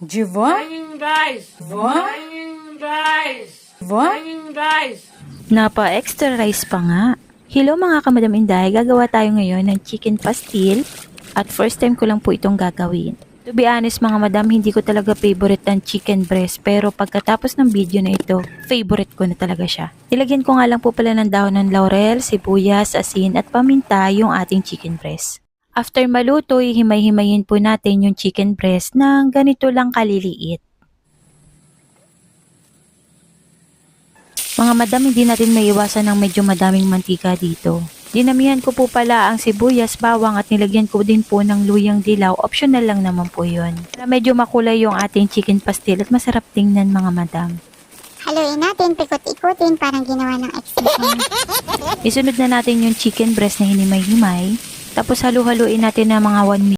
Jiva? Rice. What? Rice. What? Rice. Napa-extra rice pa nga. Hello mga kamadam Inday, gagawa tayo ngayon ng chicken pastil at first time ko lang po itong gagawin. To be honest mga madam, hindi ko talaga favorite ang chicken breast pero pagkatapos ng video na ito, favorite ko na talaga siya. Nilagyan ko nga lang po pala ng dahon ng laurel, sibuyas, asin at paminta yung ating chicken breast. After maluto, himay-himayin po natin yung chicken breast na ganito lang kaliliit. Mga madam, hindi natin maiwasan ng medyo madaming mantika dito. Dinamihan ko po pala ang sibuyas, bawang at nilagyan ko din po ng luyang dilaw. Optional lang naman po yun. Para medyo makulay yung ating chicken pastil at masarap tingnan mga madam. Haluin natin, pikot-ikutin, parang ginawa ng exercise. Isunod na natin yung chicken breast na hinimay-himay. Tapos halu-haluin natin ng mga 1 minute.